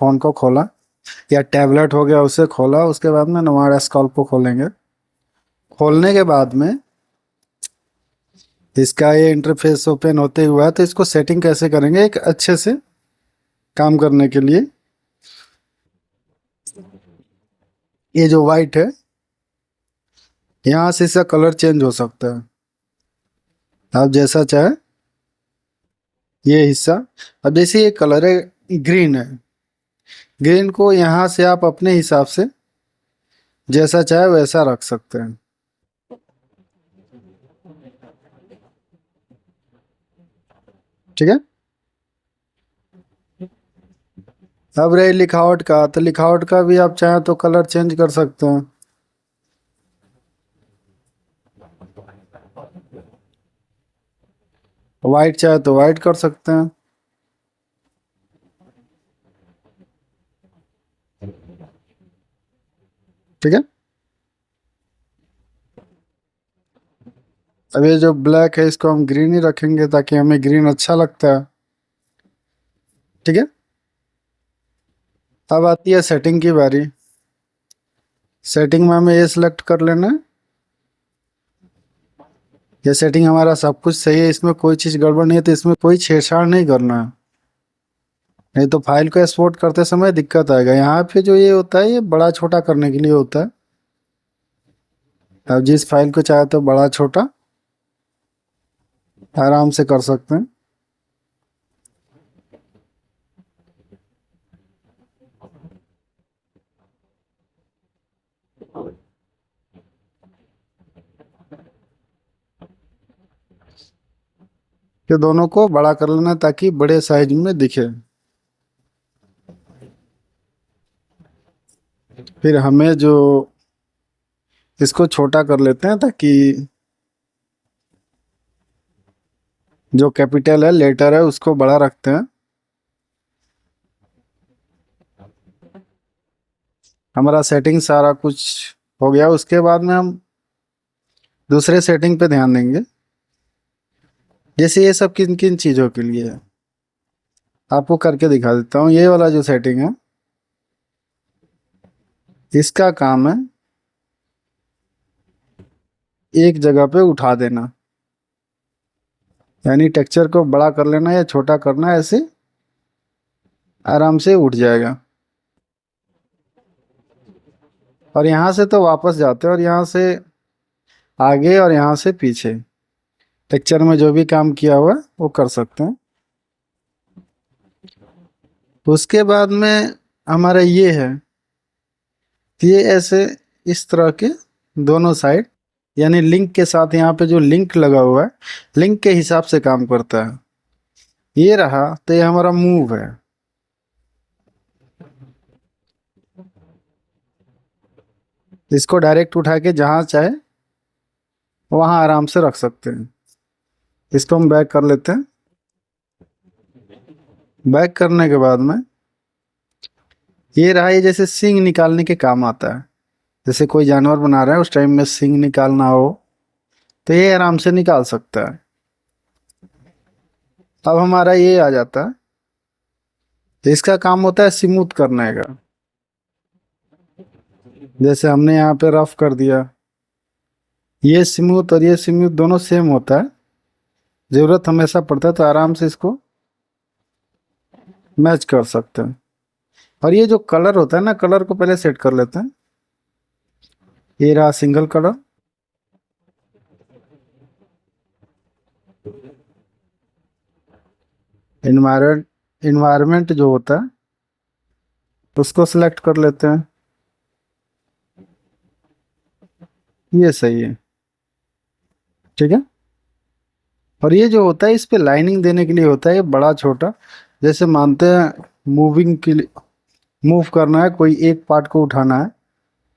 Phone को खोला या टैबलेट हो गया उसे खोला, उसके बाद में हमारा स्कल्प को खोलेंगे। खोलने के बाद में इसका ये इंटरफेस ओपन होते हुआ है, तो इसको सेटिंग कैसे करेंगे एक अच्छे से काम करने के लिए। ये जो वाइट है, यहाँ से इसका कलर चेंज हो सकता है, आप जैसा चाहे। ये हिस्सा, अब जैसे ये कलर है ग्रीन है, ग्रीन को यहाँ से आप अपने हिसाब से जैसा चाहे वैसा रख सकते हैं। ठीक है। अब रही लिखावट का, तो लिखावट का भी आप चाहें तो कलर चेंज कर सकते हैं। वाइट चाहे तो वाइट कर सकते हैं। ठीक है। अब ये जो ब्लैक है इसको हम ग्रीन ही रखेंगे ताकि हमें ग्रीन अच्छा लगता है। ठीक है। अब आती है सेटिंग की बारी। सेटिंग में हमें ये सिलेक्ट कर लेना है। ये सेटिंग हमारा सब कुछ सही है, इसमें कोई चीज़ गड़बड़ नहीं है, तो इसमें कोई छेड़छाड़ नहीं करना है, नहीं तो फाइल को एक्सपोर्ट करते समय दिक्कत आएगा। यहाँ पे जो ये होता है ये बड़ा छोटा करने के लिए होता है। अब जिस फाइल को चाहे तो बड़ा छोटा आराम से कर सकते हैं। ये दोनों को बड़ा कर लेना ताकि बड़े साइज में दिखे। फिर हमें जो इसको छोटा कर लेते हैं ताकि जो कैपिटल है लेटर है उसको बड़ा रखते हैं। हमारा सेटिंग सारा कुछ हो गया, उसके बाद में हम दूसरे सेटिंग पे ध्यान देंगे। जैसे ये सब किन किन चीज़ों के लिए है आपको करके दिखा देता हूँ। ये वाला जो सेटिंग है इसका काम है एक जगह पे उठा देना, यानी टेक्सचर को बड़ा कर लेना या छोटा करना, ऐसे आराम से उठ जाएगा। और यहाँ से तो वापस जाते हैं और यहाँ से आगे और यहाँ से पीछे टेक्सचर में जो भी काम किया हुआ है वो कर सकते हैं। उसके बाद में हमारा ये है कि ये ऐसे इस तरह के दोनों साइड, यानी लिंक के साथ यहाँ पे जो लिंक लगा हुआ है लिंक के हिसाब से काम करता है। ये रहा, तो ये हमारा मूव है। इसको डायरेक्ट उठा के जहाँ चाहे वहाँ आराम से रख सकते हैं। इसको हम बैक कर लेते हैं। बैक करने के बाद में ये रहा, ये जैसे सींग निकालने के काम आता है। जैसे कोई जानवर बना रहा है उस टाइम में सींग निकालना हो तो ये आराम से निकाल सकता है। अब हमारा ये आ जाता है, तो इसका काम होता है स्मूथ करने का। जैसे हमने यहाँ पे रफ कर दिया, ये स्मूथ और ये स्मूथ दोनों सेम होता है। जरूरत हमेशा पड़ता है तो आराम से इसको मैच कर सकते हैं। और ये जो कलर होता है ना, कलर को पहले सेट कर लेते हैं। ये रहा सिंगल कलर। इन्वायरमेंट इन्वायरमेंट जो होता है उसको सिलेक्ट कर लेते हैं। ये सही है। ठीक है। और ये जो होता है इस पे लाइनिंग देने के लिए होता है, ये बड़ा छोटा। जैसे मानते हैं मूविंग के लिए मूव करना है, कोई एक पार्ट को उठाना है,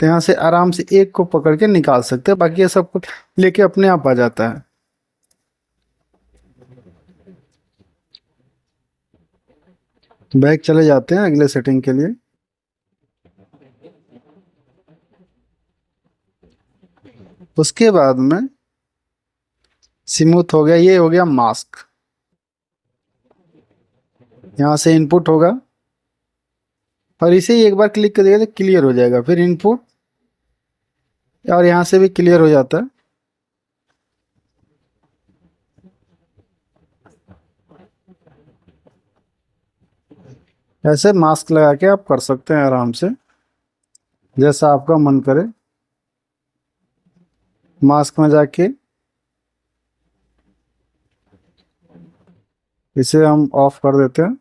तो यहाँ से आराम से एक को पकड़ के निकाल सकते हैं, बाकी ये सब कुछ लेके अपने आप आ जाता है। बैक चले जाते हैं अगले सेटिंग के लिए। उसके बाद में स्मूथ हो गया, ये हो गया मास्क। यहाँ से इनपुट होगा, और इसे ही एक बार क्लिक करिएगा तो क्लियर हो जाएगा। फिर इनपुट, और यहाँ से भी क्लियर हो जाता है। ऐसे मास्क लगा के आप कर सकते हैं आराम से, जैसा आपका मन करे। मास्क में जाके इसे हम ऑफ कर देते हैं।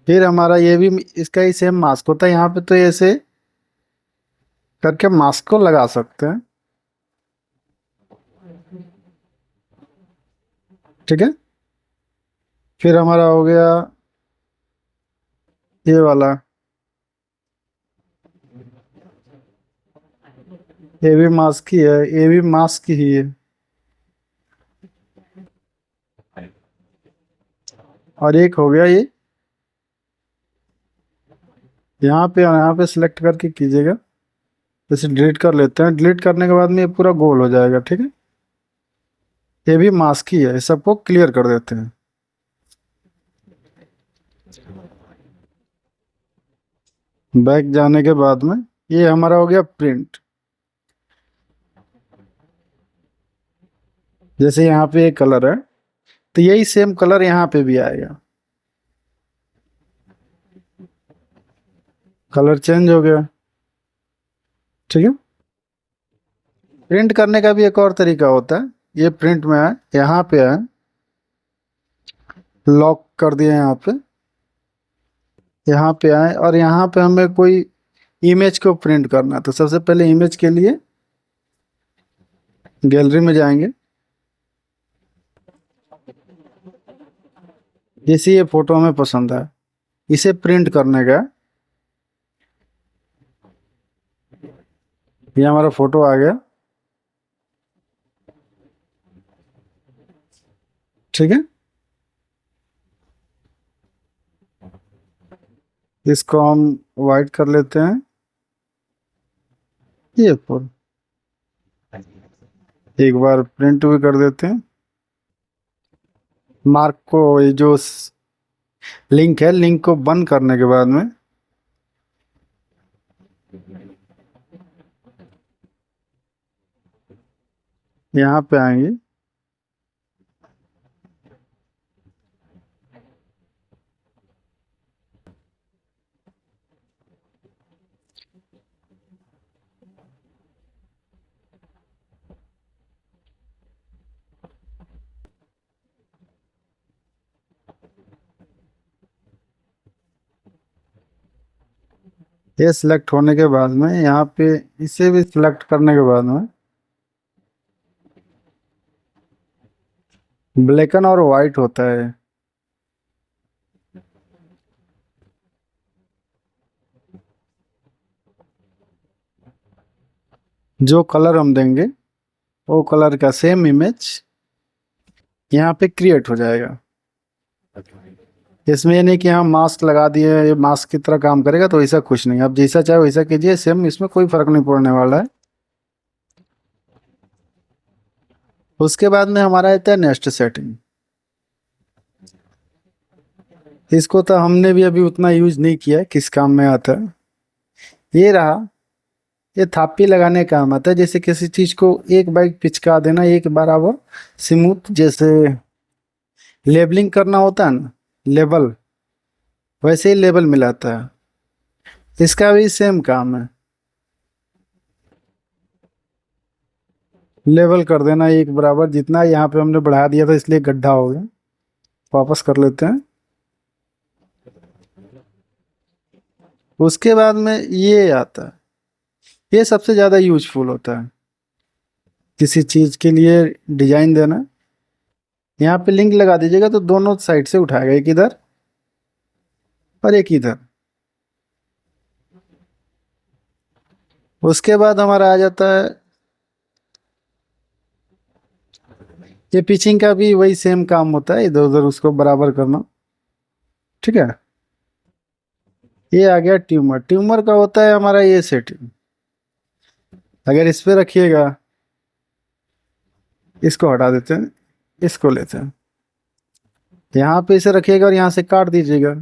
फिर हमारा ये भी इसका ही सेम मास्क होता है। यहाँ पे तो ऐसे करके मास्क को लगा सकते हैं। ठीक है। फिर हमारा हो गया ये वाला, ये भी मास्क ही है, ये भी मास्क ही है। और एक हो गया ये, यहाँ पे सिलेक्ट करके कीजिएगा। जैसे डिलीट कर लेते हैं, डिलीट करने के बाद में ये पूरा गोल हो जाएगा। ठीक है। ये भी मास्क ही है, सबको क्लियर कर देते हैं। बैक जाने के बाद में ये हमारा हो गया प्रिंट। जैसे यहाँ पे एक कलर है, तो यही सेम कलर यहाँ पे भी आएगा। कलर चेंज हो गया। ठीक है। प्रिंट करने का भी एक और तरीका होता है। ये प्रिंट में है, यहाँ पे है, लॉक कर दिया यहाँ पे आए, और यहाँ पे हमें कोई इमेज को प्रिंट करना है। तो सबसे पहले इमेज के लिए गैलरी में जाएंगे। जैसे ये फोटो हमें पसंद है, इसे प्रिंट करने का, ये हमारा फोटो आ गया। ठीक है। इसको हम वाइट कर लेते हैं, ये फुल। एक बार प्रिंट भी कर देते हैं। मार्क को, ये जो लिंक है, लिंक को बंद करने के बाद में यहाँ पे आएंगे। ये सिलेक्ट होने के बाद में यहाँ पे इसे भी सिलेक्ट करने के बाद में ब्लैक एंड और वाइट होता है। जो कलर हम देंगे वो कलर का सेम इमेज यहाँ पे क्रिएट हो जाएगा। इसमें ये नहीं कि हम मास्क लगा दिए ये मास्क की तरह काम करेगा, तो ऐसा कुछ नहीं। आप जैसा चाहे वैसा कीजिए, सेम, इसमें कोई फर्क नहीं पड़ने वाला है। उसके बाद में हमारा आता है नेक्स्ट सेटिंग। इसको तो हमने भी अभी उतना यूज नहीं किया है, किस काम में आता है। ये रहा, ये थापी लगाने का काम आता है। जैसे किसी चीज को एक बार पिचका देना, एक बराबर स्मूथ, जैसे लेबलिंग करना होता है ना, लेबल, वैसे ही लेबल मिलाता है। इसका भी सेम काम है, लेवल कर देना एक बराबर। जितना यहाँ पे हमने बढ़ा दिया था इसलिए गड्ढा हो गया। वापस कर लेते हैं। उसके बाद में ये आता है, ये सबसे ज्यादा यूजफुल होता है किसी चीज के लिए डिजाइन देना। यहाँ पे लिंक लगा दीजिएगा तो दोनों साइड से उठाएगा, एक इधर और एक इधर। उसके बाद हमारा आ जाता है, ये पिचिंग का भी वही सेम काम होता है, इधर उधर उसको बराबर करना। ठीक है। ये आ गया ट्यूमर। ट्यूमर का होता है हमारा ये सेटिंग। अगर इस पे रखिएगा, इसको हटा देते हैं, इसको लेते हैं, यहाँ पे इसे रखिएगा और यहाँ से काट दीजिएगा।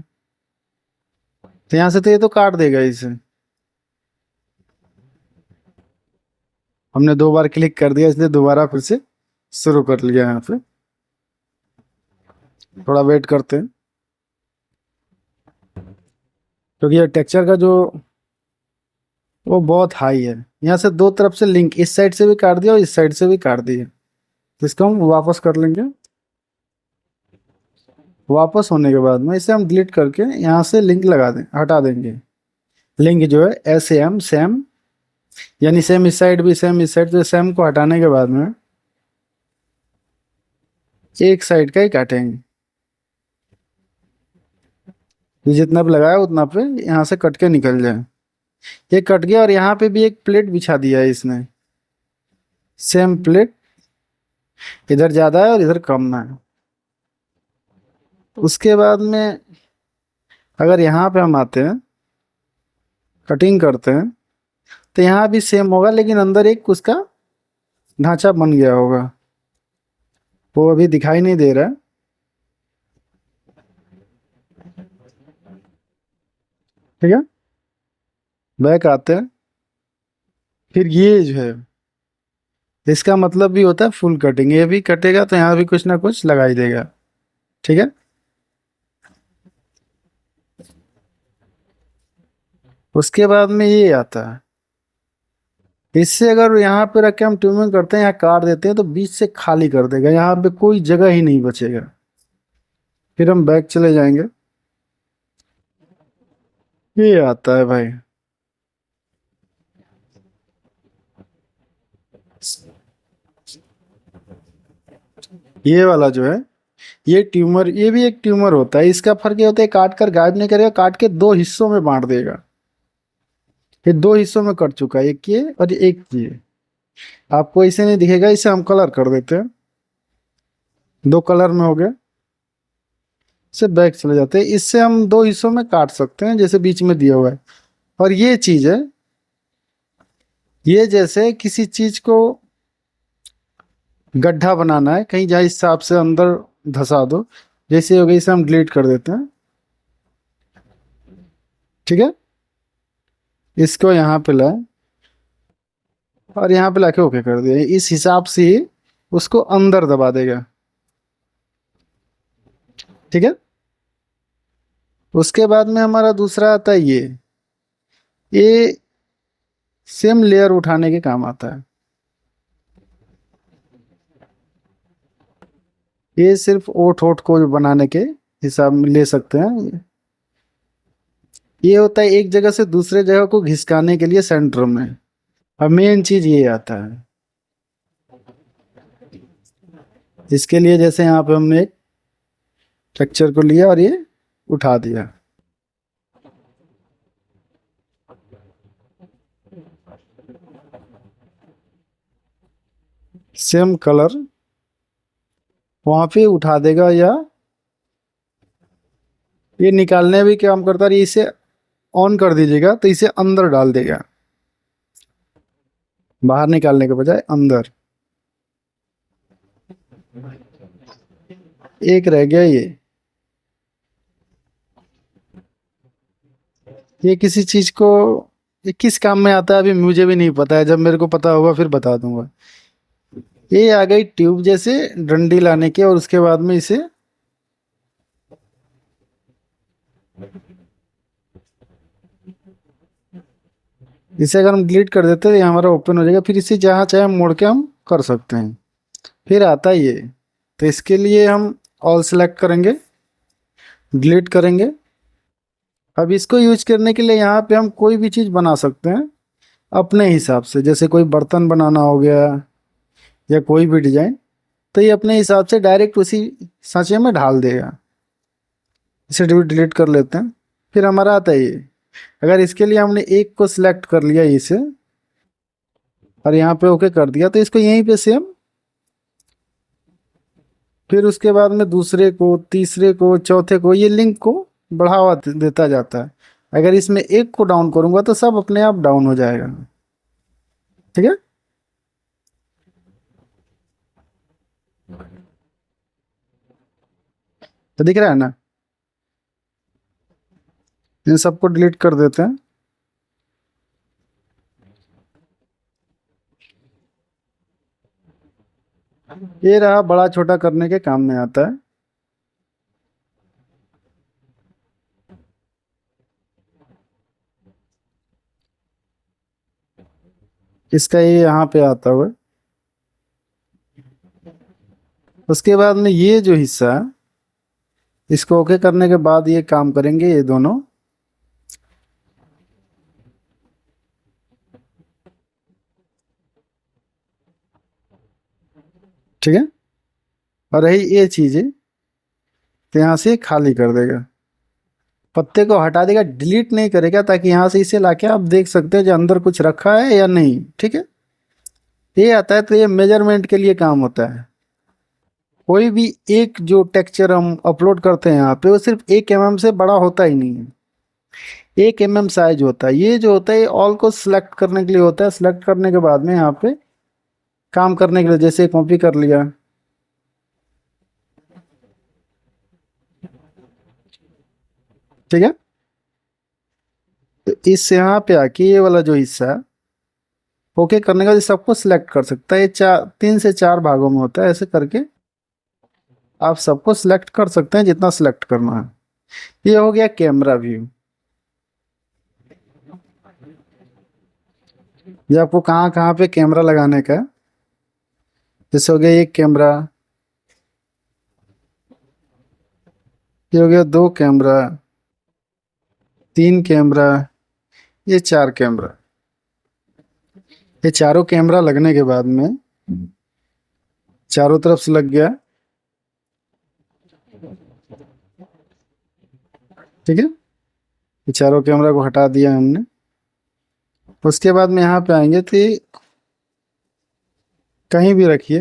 तो यहाँ से तो ये तो काट देगा इसे। हमने 2 बार क्लिक कर दिया इसलिए दोबारा फिर से शुरू कर लिया यहाँ पे। थोड़ा वेट करते हैं, क्योंकि ये टेक्सचर का जो वो बहुत हाई है। यहाँ से दो तरफ से लिंक, इस साइड से भी काट दिया और इस साइड से भी काट दिया। तो इसको हम वापस कर लेंगे। वापस होने के बाद में इसे हम डिलीट करके यहाँ से लिंक लगा दें, हटा देंगे। लिंक जो है SAM सेम, यानी सेम इस साइड भी सेम इस साइड, तो सेम को हटाने के बाद में एक साइड का ही काटेंगे। ये जितना भी लगाया उतना पे यहाँ से कट के निकल जाए। ये कट गया और यहाँ पे भी एक प्लेट बिछा दिया है इसने, सेम प्लेट। इधर ज्यादा है और इधर कम है। उसके बाद में अगर यहाँ पे हम आते हैं, कटिंग करते हैं, तो यहाँ भी सेम होगा, लेकिन अंदर एक उसका ढांचा बन गया होगा, वो अभी दिखाई नहीं दे रहा है। ठीक है, बैक आते हैं। फिर ये जो है, इसका मतलब भी होता है फुल कटिंग। ये भी कटेगा तो यहाँ भी कुछ ना कुछ लगा ही देगा। ठीक है, उसके बाद में ये आता है। इससे अगर यहाँ पे रख के हम ट्यूनिंग करते हैं, यहाँ काट देते हैं, तो बीच से खाली कर देगा, यहाँ पे कोई जगह ही नहीं बचेगा। फिर हम बैक चले जाएंगे। ये आता है भाई, ये वाला जो है, ये ट्यूमर, ये भी एक ट्यूमर होता है। इसका फर्क ये होता है, काट कर गायब नहीं करेगा, काट के दो हिस्सों में बांट देगा। ये दो हिस्सों में कट चुका है, एक ये और एक ये। आपको इसे नहीं दिखेगा, इसे हम कलर कर देते हैं। दो कलर में हो गया। इसे बैक चले जाते हैं। इससे हम दो हिस्सों में काट सकते हैं, जैसे बीच में दिया हुआ है। और ये चीज है, ये जैसे किसी चीज को गड्ढा बनाना है, कहीं जाए हिसाब से अंदर धंसा दो, जैसे हो गई। इसे हम डिलीट कर देते हैं। ठीक है, इसको यहाँ पे लाए और यहाँ पे लाके ओके कर दिया। इस हिसाब से ही उसको अंदर दबा देगा। ठीक है, उसके बाद में हमारा दूसरा आता है ये सेम लेयर उठाने के काम आता है। ये सिर्फ ओठ ओठ को बनाने के हिसाब में ले सकते हैं। ये होता है एक जगह से दूसरे जगह को घिसकाने के लिए सेंटर में। और मेन चीज ये आता है इसके लिए, जैसे यहाँ पे हमने एक स्ट्रक्चर को लिया और ये उठा दिया। सेम कलर वहां पे उठा देगा, या ये निकालने भी काम करता है। इसे ऑन कर दीजिएगा तो इसे अंदर डाल देगा, बाहर निकालने के बजाय अंदर। एक रह गया ये किसी चीज को, ये किस काम में आता है अभी मुझे भी नहीं पता है। जब मेरे को पता होगा फिर बता दूंगा। ये आ गई ट्यूब जैसे डंडी लाने के, और उसके बाद में इसे इसे अगर हम डिलीट कर देते हैं तो ये हमारा ओपन हो जाएगा। फिर इसे जहाँ चाहे हम मोड़ के हम कर सकते हैं। फिर आता है ये, तो इसके लिए हम ऑल सेलेक्ट करेंगे, डिलीट करेंगे। अब इसको यूज करने के लिए यहाँ पे हम कोई भी चीज़ बना सकते हैं अपने हिसाब से। जैसे कोई बर्तन बनाना हो गया या कोई भी डिजाइन, तो ये अपने हिसाब से डायरेक्ट उसी सांचे में ढाल देगा। इसे डिलीट कर लेते हैं। फिर हमारा आता है ये, अगर इसके लिए हमने एक को सिलेक्ट कर लिया इसे और यहाँ पे ओके कर दिया, तो इसको यहीं पे सेम, फिर उसके बाद में दूसरे को, तीसरे को, चौथे को, ये लिंक को बढ़ावा देता जाता है। अगर इसमें एक को डाउन करूंगा तो सब अपने आप डाउन हो जाएगा। ठीक है, तो दिख रहा है ना। इन सबको डिलीट कर देते हैं। ये रहा, बड़ा छोटा करने के काम में आता है। इसका ये यहाँ पे आता हुआ। उसके बाद में ये जो हिस्सा है, इसको ओके करने के बाद ये काम करेंगे ये दोनों। ठीक है। और रही ये चीजें, तो यहाँ से खाली कर देगा, पत्ते को हटा देगा, डिलीट नहीं करेगा, ताकि यहाँ से इसे लाके आप देख सकते हैं जो अंदर कुछ रखा है या नहीं। ठीक है। ये आता है तो ये मेजरमेंट के लिए काम होता है। कोई भी एक जो टेक्सचर हम अपलोड करते हैं यहाँ पे, वो सिर्फ 1 mm से बड़ा होता ही नहीं है। 1 mm साइज होता है। ये जो होता है, ये ऑल को सिलेक्ट करने के लिए होता है। सिलेक्ट करने के बाद में यहाँ पे काम करने के लिए, जैसे कॉपी कर लिया, ठीक है। तो इस यहाँ पे आके ये वाला जो हिस्सा है, ओके करने का, सबको सिलेक्ट कर सकता है। ये 3 से 4 भागों में होता है। ऐसे करके आप सबको सिलेक्ट कर सकते हैं, जितना सिलेक्ट करना है। ये हो गया कैमरा व्यू। ये आपको कहाँ कहाँ पे कैमरा लगाने का है। जैसे हो गया एक कैमरा, ये हो गया 2 कैमरा, 3 कैमरा, ये 4 कैमरा। ये चारों कैमरा लगने के बाद में चारों तरफ से लग गया। ठीक है। ये चारों कैमरा को हटा दिया हमने। उसके बाद में यहाँ पे आएंगे तो ये कहीं भी रखिए।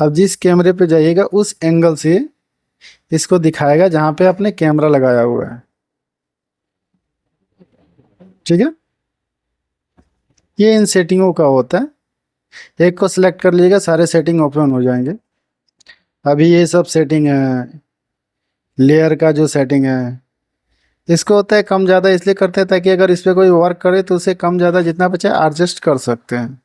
अब जिस कैमरे पे जाइएगा उस एंगल से इसको दिखाएगा जहाँ पे आपने कैमरा लगाया हुआ है। ठीक है। ये इन सेटिंगों का होता है। एक को सिलेक्ट कर लीजिएगा, सारे सेटिंग ओपन हो जाएंगे। अभी ये सब सेटिंग है। लेयर का जो सेटिंग है, इसको होता है कम ज़्यादा इसलिए करते हैं ताकि अगर इस पर कोई वर्क करे तो उसे कम ज़्यादा जितना बचे एडजस्ट कर सकते हैं।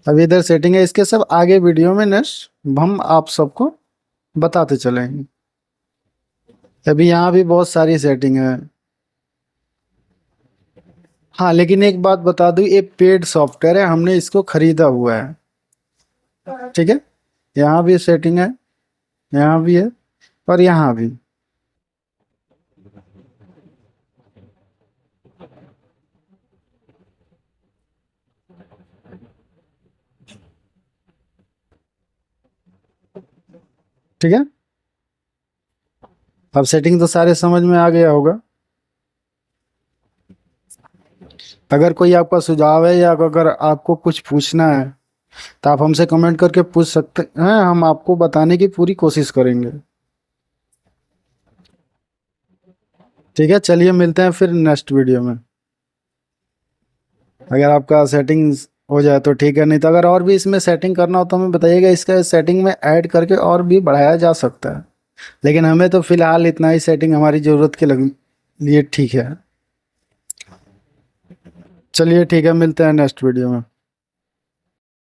अब इधर सेटिंग है। इसके सब आगे वीडियो में नेक्स्ट हम आप सबको बताते चलेंगे। अभी यहाँ भी बहुत सारी सेटिंग है। हाँ, लेकिन एक बात बता दूँ, ये पेड सॉफ्टवेयर है, हमने इसको खरीदा हुआ है। ठीक है। यहाँ भी सेटिंग है, यहाँ भी है, और यहाँ भी। ठीक है। अब सेटिंग तो सारे समझ में आ गया होगा। अगर कोई आपका सुझाव है या अगर आपको कुछ पूछना है तो आप हमसे कमेंट करके पूछ सकते हैं। हम आपको बताने की पूरी कोशिश करेंगे। ठीक है। चलिए मिलते हैं फिर नेक्स्ट वीडियो में। अगर आपका सेटिंग हो जाए तो ठीक है, नहीं तो अगर और भी इसमें सेटिंग करना हो तो हमें बताइएगा। इसका सेटिंग में ऐड करके और भी बढ़ाया जा सकता है, लेकिन हमें तो फिलहाल इतना ही सेटिंग हमारी ज़रूरत के लिए ठीक है। चलिए ठीक है, मिलते हैं नेक्स्ट वीडियो में।